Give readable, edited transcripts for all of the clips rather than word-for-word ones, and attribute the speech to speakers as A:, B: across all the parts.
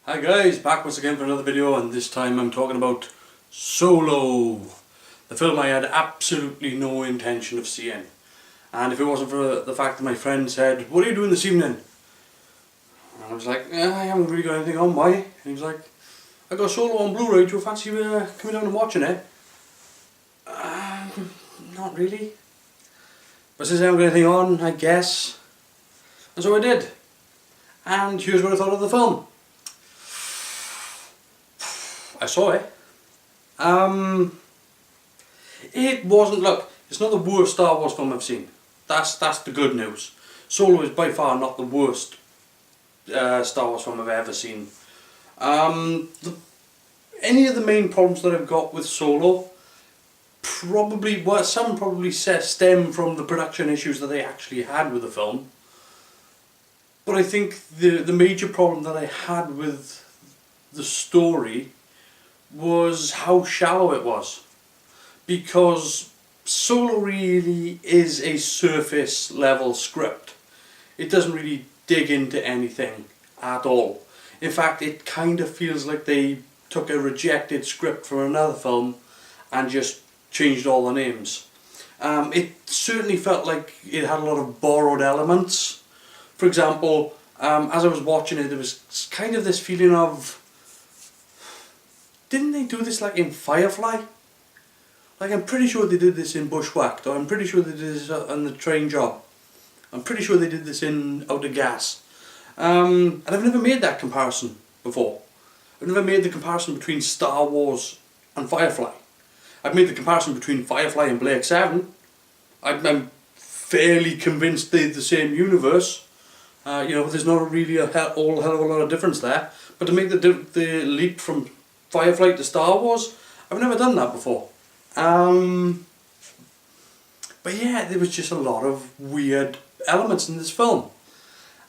A: Hi guys, back once again for another video, and this time I'm talking about Solo, the film I had absolutely no intention of seeing. And if it wasn't for the fact that my friend said, "What are you doing this evening?" And I was like, I haven't really got anything on, why? And he was like, "I got Solo on Blu-ray, do you fancy coming down and watching it?" Not really. But since I haven't got anything on, I guess. And so I did. And here's what I thought of the film. I saw it. It wasn't, look, it's not the worst Star Wars film I've seen. That's the good news. Solo is by far not the worst Star Wars film I've ever seen. Any of the main problems that I've got with Solo some probably stem from the production issues that they actually had with the film. But I think the major problem that I had with the story was how shallow it was, because Solo really is a surface level script. It doesn't really dig into anything at all. In fact, it kind of feels like they took a rejected script from another film and just changed all the names. It certainly felt like it had a lot of borrowed elements. For example, as I was watching it, there was kind of this feeling of, didn't they do this like in Firefly? Like, I'm pretty sure they did this in Bushwhacked, or I'm pretty sure they did this on The Train Job. I'm pretty sure they did this in Out of Gas. And I've never made that comparison before. I've never made the comparison between Star Wars and Firefly. I've made the comparison between Firefly and Blake 7. I'm fairly convinced they're the same universe. There's not really a hell of a lot of difference there. But to make the leap from Firefly to Star Wars, I've never done that before. But yeah, there was just a lot of weird elements in this film.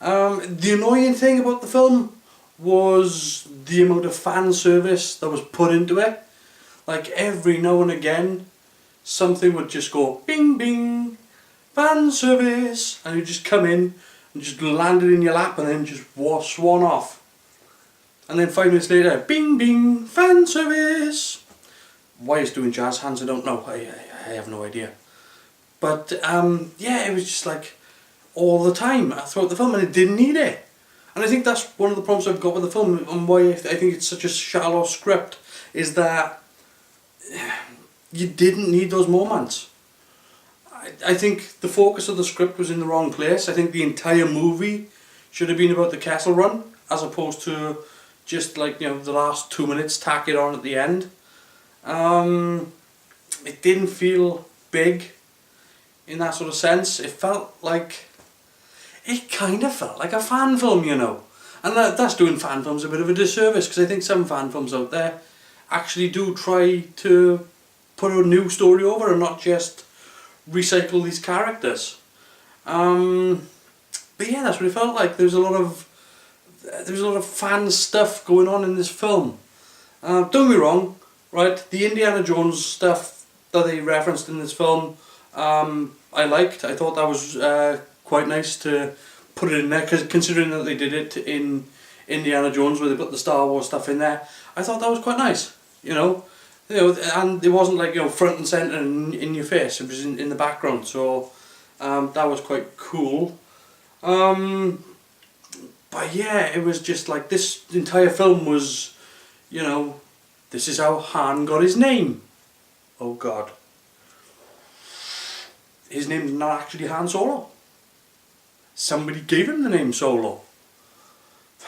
A: The annoying thing about the film was the amount of fan service that was put into it. Like, every now and again, something would just go bing bing, fan service, and you'd just come in and just land it in your lap and then just swan off. And then 5 minutes later, bing bing, fan service. Why it's doing jazz hands, I don't know. I have no idea. But yeah, it was just like all the time throughout the film, and it didn't need it. And I think that's one of the problems I've got with the film, and why I think it's such a shallow script, is that you didn't need those moments. I think the focus of the script was in the wrong place. I think the entire movie should have been about the Kessel Run, as opposed to just like, the last 2 minutes, tack it on at the end. It didn't feel big in that sort of sense. It kind of felt like a fan film, And that's doing fan films a bit of a disservice, because I think some fan films out there actually do try to put a new story over and not just recycle these characters. But yeah, that's what it felt like. There was a lot of fan stuff going on in this film. Don't get me wrong, right? The Indiana Jones stuff that they referenced in this film, I liked. I thought that was quite nice to put it in there, because considering that they did it in Indiana Jones, where they put the Star Wars stuff in there, I thought that was quite nice. And it wasn't like, front and centre in your face. It was in the background, so that was quite cool. But yeah, it was just like, this entire film was, this is how Han got his name. Oh God. His name's not actually Han Solo. Somebody gave him the name Solo.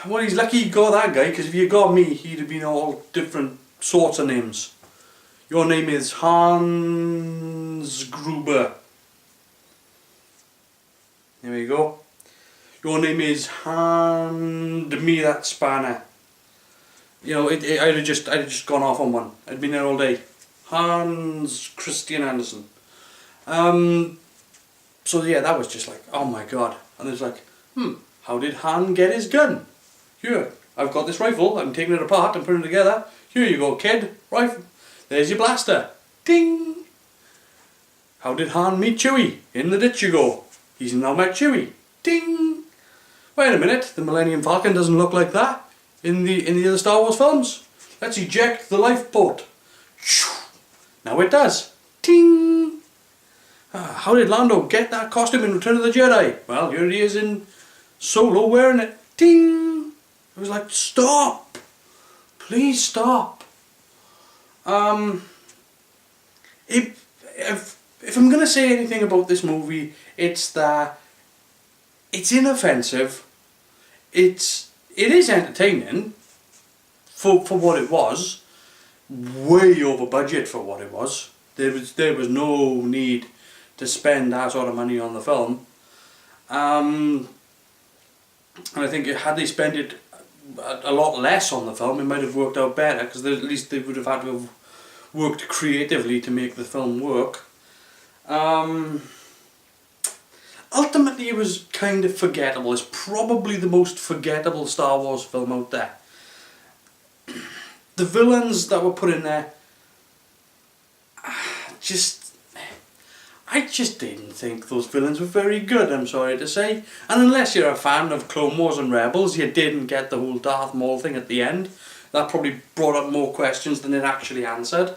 A: Well, he's lucky he got that guy, because if you got me, he'd have been all different sorts of names. Your name is Hans Gruber. There we go. Your name is Hand me that spanner. I'd have just gone off on one. I'd been there all day. Hans Christian Andersen. So yeah, that was just like, oh my God. And it was like, how did Han get his gun? Here, I've got this rifle, I'm taking it apart and putting it together. Here you go, kid, rifle. There's your blaster. Ding! How did Han meet Chewie? In the ditch you go. He's now met Chewie. Ding! Wait a minute, the Millennium Falcon doesn't look like that. in the other Star Wars films. Let's eject the lifeboat. Now it does. Ting! How did Lando get that costume in Return of the Jedi? Well, here he is in Solo wearing it. Ting! It was like, stop! Please stop. If I'm going to say anything about this movie, it's that it's inoffensive. It is entertaining for what it was. Way over budget for what it was. There was no need to spend that sort of money on the film. And I think had they spent it a lot less on the film, it might have worked out better, because at least they would have had to have worked creatively to make the film work. Ultimately, it was kind of forgettable. It's probably the most forgettable Star Wars film out there. The villains that were put in there, I just didn't think those villains were very good, I'm sorry to say. And unless you're a fan of Clone Wars and Rebels, you didn't get the whole Darth Maul thing at the end. That probably brought up more questions than it actually answered.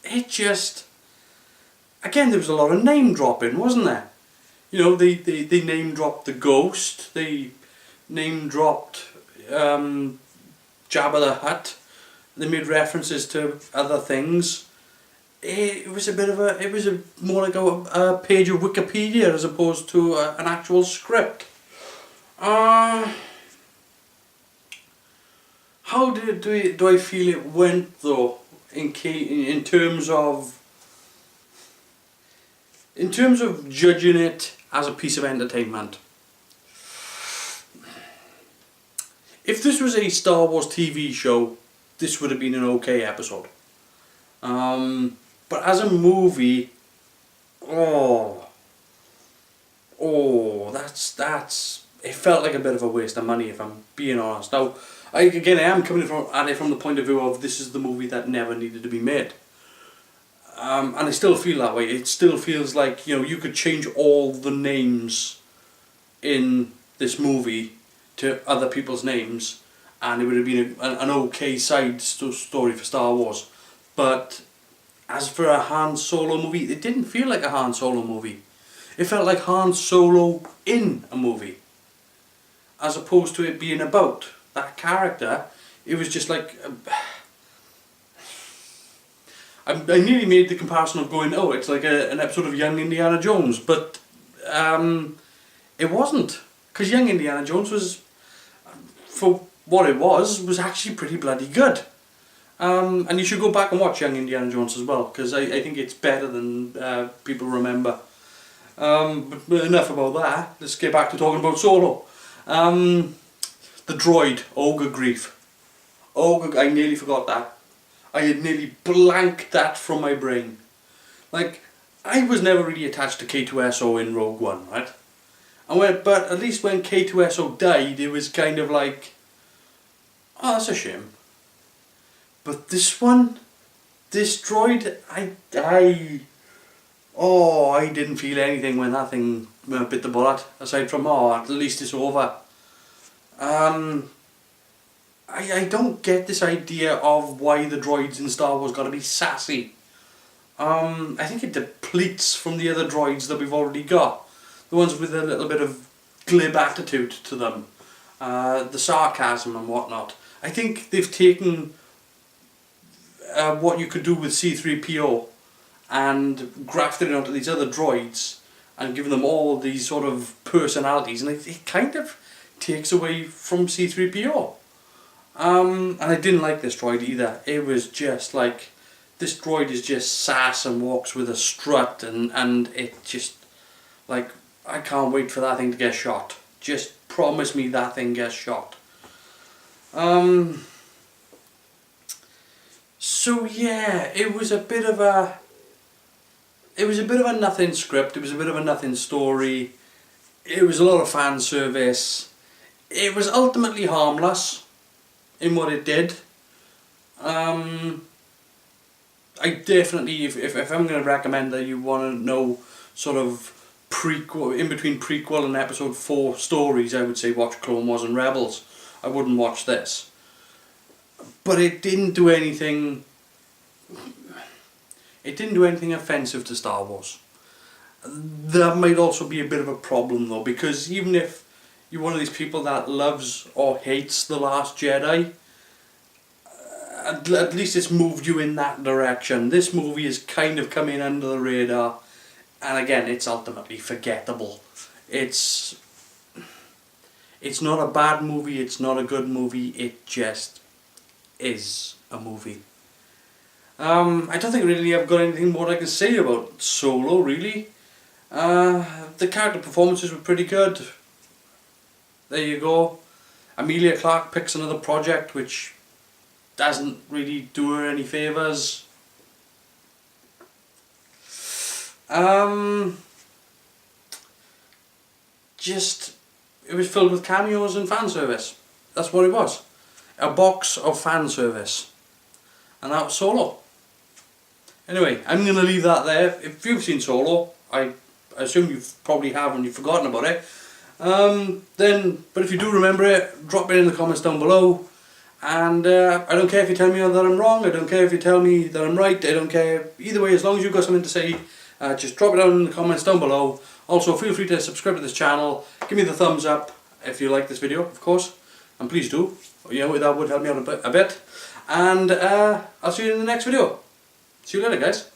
A: It just... Again, there was a lot of name dropping, wasn't there? You know, they name dropped the Ghost, they name dropped Jabba the Hutt, they made references to other things. It was more like a page of Wikipedia as opposed to an actual script. How do I feel it went though, in terms of judging it as a piece of entertainment? If this was a Star Wars TV show, this would have been an okay episode. But as a movie, that's it felt like a bit of a waste of money, if I'm being honest. Now, I am coming at it from the point of view of this is the movie that never needed to be made. And I still feel that way. It still feels like, you know, you could change all the names in this movie to other people's names, and it would have been an okay side story for Star Wars. But as for a Han Solo movie, it didn't feel like a Han Solo movie. It felt like Han Solo in a movie, as opposed to it being about that character. It was just like... I nearly made the comparison of going, oh, it's like an episode of Young Indiana Jones, but it wasn't. Because Young Indiana Jones was, for what it was actually pretty bloody good. And you should go back and watch Young Indiana Jones as well, because I think it's better than people remember. But enough about that. Let's get back to talking about Solo. The droid, Ogre Grief. I nearly forgot that. I had nearly blanked that from my brain. Like, I was never really attached to K2SO in Rogue One, right? But at least when K2SO died, it was kind of like, oh, that's a shame. But this one, this droid, I didn't feel anything when that thing bit the bullet, aside from, at least it's over. I don't get this idea of why the droids in Star Wars gotta be sassy. I think it depletes from the other droids that we've already got. The ones with a little bit of glib attitude to them. The sarcasm and whatnot. I think they've taken what you could do with C-3PO and grafted it onto these other droids and given them all these sort of personalities, and it kind of takes away from C-3PO. And I didn't like this droid either. It was just like, this droid is just sass and walks with a strut, and it just, like, I can't wait for that thing to get shot. Just promise me that thing gets shot. So yeah, it was a bit of a nothing script. It was a bit of a nothing story. It was a lot of fan service. It was ultimately harmless in what it did. I definitely, if I'm going to recommend that you want to know sort of prequel, in between prequel and episode 4 stories, I would say watch Clone Wars and Rebels. I wouldn't watch this. But it didn't do anything. It didn't do anything offensive to Star Wars. That might also be a bit of a problem though, because even if you're one of these people that loves or hates The Last Jedi, at least it's moved you in that direction. This movie is kind of coming under the radar, and again, it's ultimately forgettable. It's not a bad movie, it's not a good movie, it just is a movie. I don't think really I've got anything more I can say about Solo, really. The character performances were pretty good. There you go. Emilia Clarke picks another project which doesn't really do her any favours. It was filled with cameos and fan service. That's what it was. A box of fan service. And that was Solo. Anyway, I'm going to leave that there. If you've seen Solo, I assume you probably have and you've forgotten about it. But if you do remember it, drop it in the comments down below. And I don't care if you tell me that I'm wrong, I don't care if you tell me that I'm right, I don't care. Either way, as long as you've got something to say, just drop it down in the comments down below. Also, feel free to subscribe to this channel, give me the thumbs up if you like this video, of course. And please do, that would help me out a bit. And I'll see you in the next video. See you later, guys.